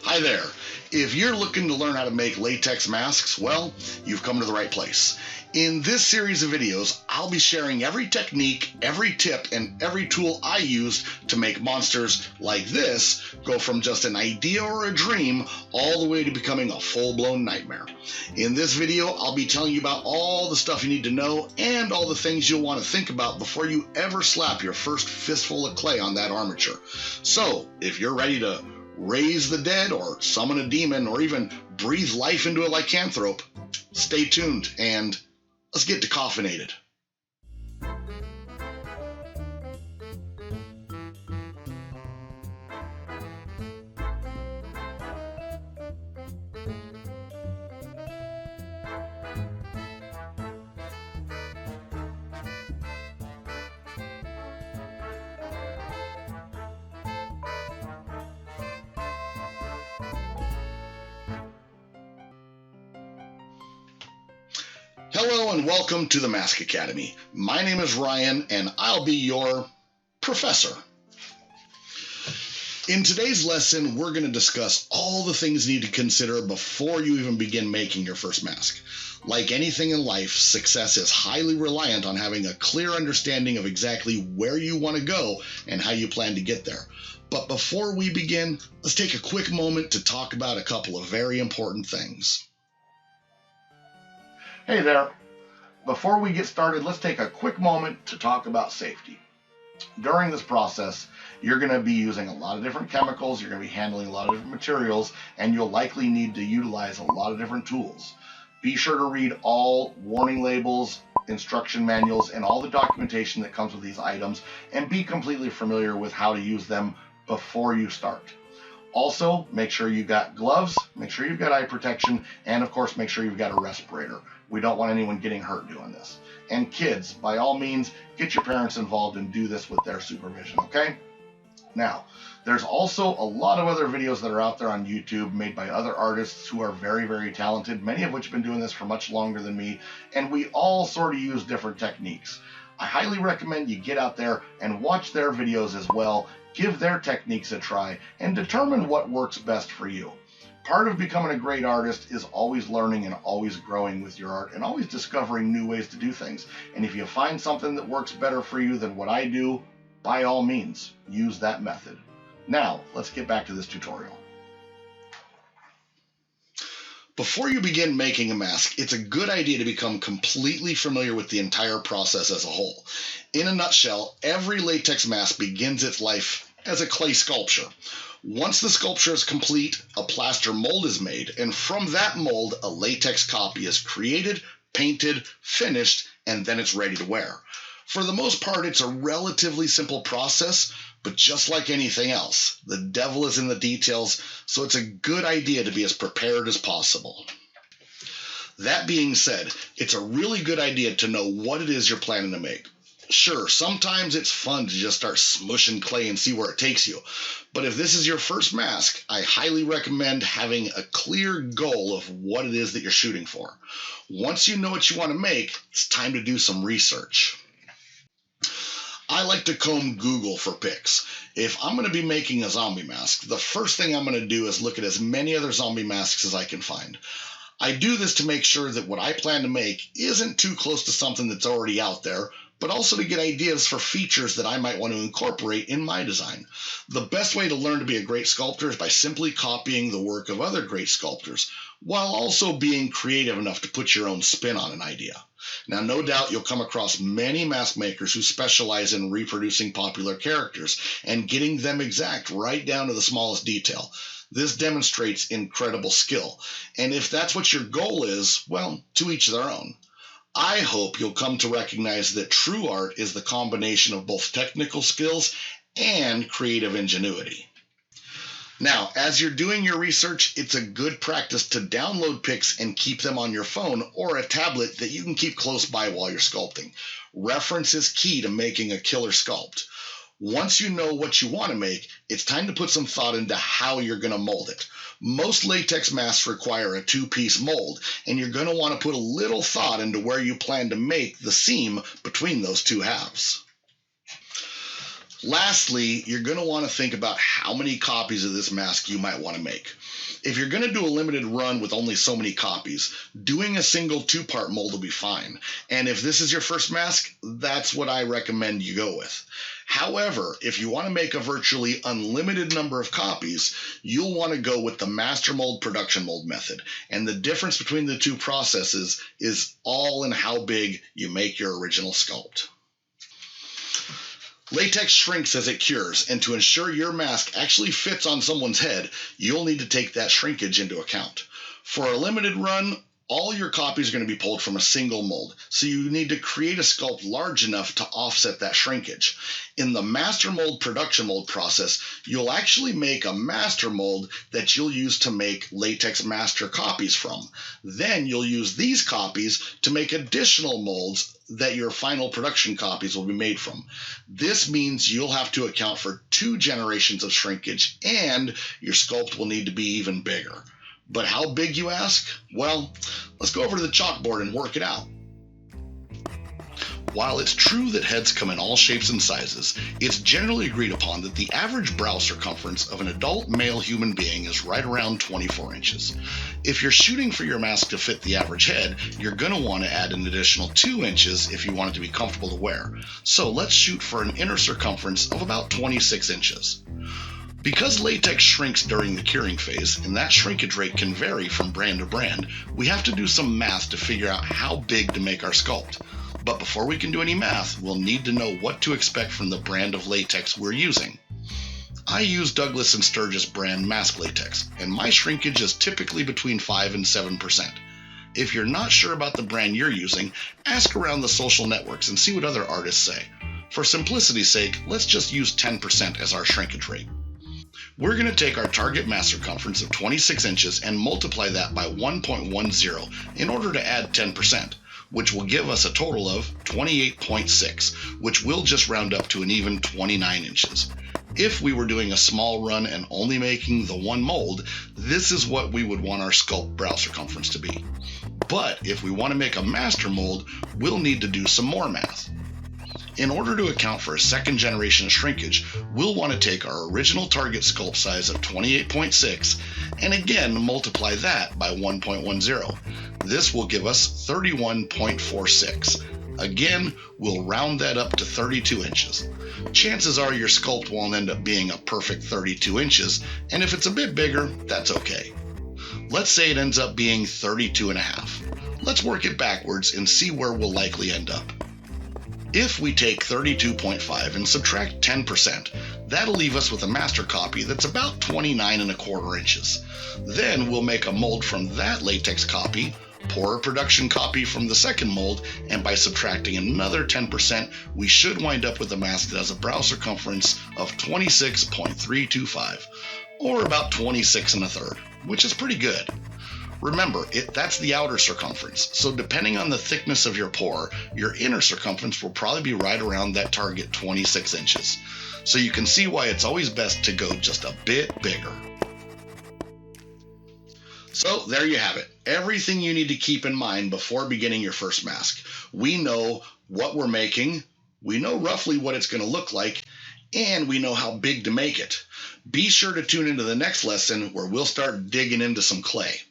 Hi there. If you're looking to learn how to make latex masks, well, you've come to the right place. In this series of videos, I'll be sharing every technique, every tip, and every tool I used to make monsters like this go from just an idea or a dream all the way to becoming a full-blown nightmare. In this video, I'll be telling you about all the stuff you need to know and all the things you'll want to think about before you ever slap your first fistful of clay on that armature. So, if you're ready to raise the dead or summon a demon or even breathe life into a lycanthrope, stay tuned and let's get decoffinated. Hello and welcome to the Mask Academy. My name is Ryan and I'll be your professor. In today's lesson, we're going to discuss all the things you need to consider before you even begin making your first mask. Like anything in life, success is highly reliant on having a clear understanding of exactly where you want to go and how you plan to get there. But before we begin, let's take a quick moment to talk about a couple of very important things. Hey there. Before we get started, let's take a quick moment to talk about safety. During this process, you're going to be using a lot of different chemicals, you're going to be handling a lot of different materials, and you'll likely need to utilize a lot of different tools. Be sure to read all warning labels, instruction manuals, and all the documentation that comes with these items, and be completely familiar with how to use them before you start. Also, make sure you've got gloves, make sure you've got eye protection, and of course, make sure you've got a respirator. We don't want anyone getting hurt doing this. And kids, by all means, get your parents involved and do this with their supervision, okay? Now, there's also a lot of other videos that are out there on YouTube made by other artists who are very, very talented, many of which have been doing this for much longer than me, and we all sort of use different techniques. I highly recommend you get out there and watch their videos as well, give their techniques a try, and determine what works best for you. Part of becoming a great artist is always learning and always growing with your art and always discovering new ways to do things. And if you find something that works better for you than what I do, by all means, use that method. Now, let's get back to this tutorial. Before you begin making a mask, it's a good idea to become completely familiar with the entire process as a whole. In a nutshell, every latex mask begins its life as a clay sculpture. Once the sculpture is complete, a plaster mold is made, and from that mold, a latex copy is created, painted, finished, and then it's ready to wear. For the most part, it's a relatively simple process, but just like anything else, the devil is in the details, so it's a good idea to be as prepared as possible. That being said, it's a really good idea to know what it is you're planning to make. Sure, sometimes it's fun to just start smushing clay and see where it takes you. But if this is your first mask, I highly recommend having a clear goal of what it is that you're shooting for. Once you know what you want to make, it's time to do some research. I like to comb Google for pics. If I'm going to be making a zombie mask, the first thing I'm going to do is look at as many other zombie masks as I can find. I do this to make sure that what I plan to make isn't too close to something that's already out there, but also to get ideas for features that I might want to incorporate in my design. The best way to learn to be a great sculptor is by simply copying the work of other great sculptors, while also being creative enough to put your own spin on an idea. Now, no doubt you'll come across many mask makers who specialize in reproducing popular characters and getting them exact right down to the smallest detail. This demonstrates incredible skill, and if that's what your goal is, well, to each their own. I hope you'll come to recognize that true art is the combination of both technical skills and creative ingenuity. Now, as you're doing your research, it's a good practice to download pics and keep them on your phone or a tablet that you can keep close by while you're sculpting. Reference is key to making a killer sculpt. Once you know what you want to make, it's time to put some thought into how you're going to mold it. Most latex masks require a two-piece mold, and you're going to want to put a little thought into where you plan to make the seam between those two halves. Lastly, you're going to want to think about how many copies of this mask you might want to make. If you're going to do a limited run with only so many copies, doing a single 2-part mold will be fine. And if this is your first mask, that's what I recommend you go with. However, if you want to make a virtually unlimited number of copies, you'll want to go with the master mold production mold method. And the difference between the two processes is all in how big you make your original sculpt. Latex shrinks as it cures, and to ensure your mask actually fits on someone's head, you'll need to take that shrinkage into account. For a limited run, all your copies are going to be pulled from a single mold, so you need to create a sculpt large enough to offset that shrinkage. In the master mold production mold process, you'll actually make a master mold that you'll use to make latex master copies from. Then you'll use these copies to make additional molds that your final production copies will be made from. This means you'll have to account for 2 generations of shrinkage, and your sculpt will need to be even bigger. But how big, you ask? Well, let's go over to the chalkboard and work it out. While it's true that heads come in all shapes and sizes, it's generally agreed upon that the average brow circumference of an adult male human being is right around 24 inches. If you're shooting for your mask to fit the average head, you're going to want to add an additional 2 inches if you want it to be comfortable to wear. So let's shoot for an inner circumference of about 26 inches. Because latex shrinks during the curing phase, and that shrinkage rate can vary from brand to brand, we have to do some math to figure out how big to make our sculpt. But before we can do any math, we'll need to know what to expect from the brand of latex we're using. I use Douglas & Sturgis brand mask latex, and my shrinkage is typically between 5 and 7%. If you're not sure about the brand you're using, ask around the social networks and see what other artists say. For simplicity's sake, let's just use 10% as our shrinkage rate. We're going to take our target mask circumference of 26 inches and multiply that by 1.10 in order to add 10%, which will give us a total of 28.6, which will just round up to an even 29 inches. If we were doing a small run and only making the 1 mold, this is what we would want our sculpt brow circumference to be. But if we want to make a master mold, we'll need to do some more math. In order to account for a second generation of shrinkage, we'll want to take our original target sculpt size of 28.6 and again multiply that by 1.10. This will give us 31.46. Again, we'll round that up to 32 inches. Chances are your sculpt won't end up being a perfect 32 inches, and if it's a bit bigger, that's okay. Let's say it ends up being 32.5. Let's work it backwards and see where we'll likely end up. If we take 32.5 and subtract 10%, that'll leave us with a master copy that's about 29.25 inches. Then we'll make a mold from that latex copy, pour a production copy from the second mold, and by subtracting another 10%, we should wind up with a mask that has a brow circumference of 26.325, or about 26 1/3, which is pretty good. Remember, that's the outer circumference, so depending on the thickness of your pore, your inner circumference will probably be right around that target 26 inches. So you can see why it's always best to go just a bit bigger. So there you have it. Everything you need to keep in mind before beginning your first mask. We know what we're making, we know roughly what it's going to look like, and we know how big to make it. Be sure to tune into the next lesson where we'll start digging into some clay.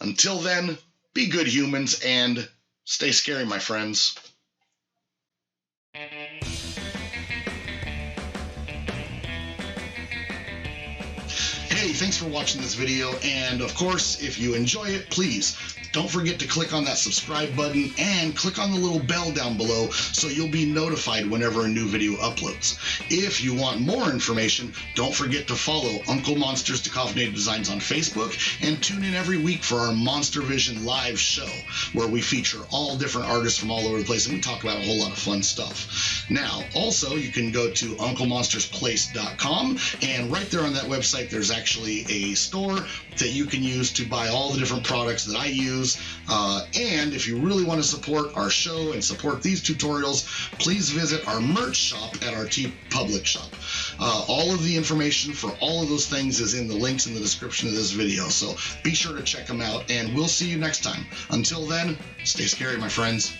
Until then, be good humans and stay scary, my friends. Hey, thanks for watching this video, and of course, if you enjoy it, please don't forget to click on that subscribe button and click on the little bell down below so you'll be notified whenever a new video uploads. If you want more information, don't forget to follow Uncle Monster's Decaffeinated Designs on Facebook and tune in every week for our Monster Vision live show where we feature all different artists from all over the place and we talk about a whole lot of fun stuff. Now, also, you can go to unclemonstersplace.com, and right there on that website there's actually a store that you can use to buy all the different products that I use. And if you really want to support our show and support these tutorials, please visit our merch shop at our TeePublic shop. All of the information for all of those things is in the links in the description of this video, so be sure to check them out, and we'll see you next time. Until then, stay scary, my friends.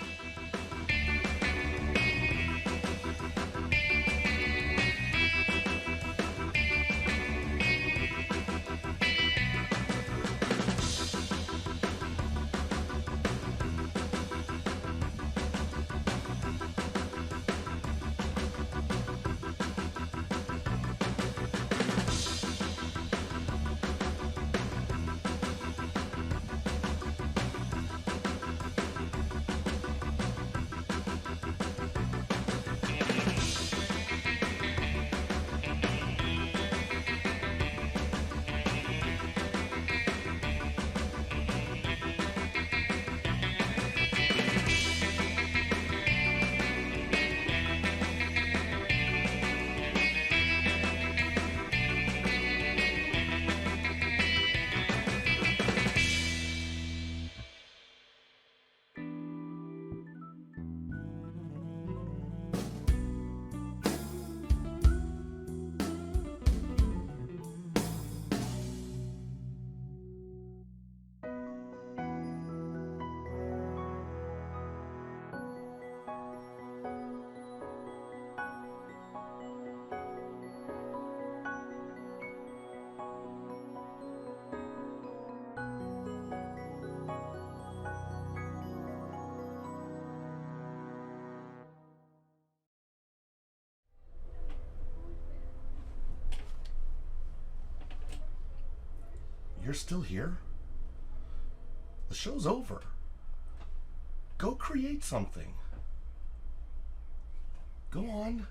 You're still here? The show's over. Go create something. Go on.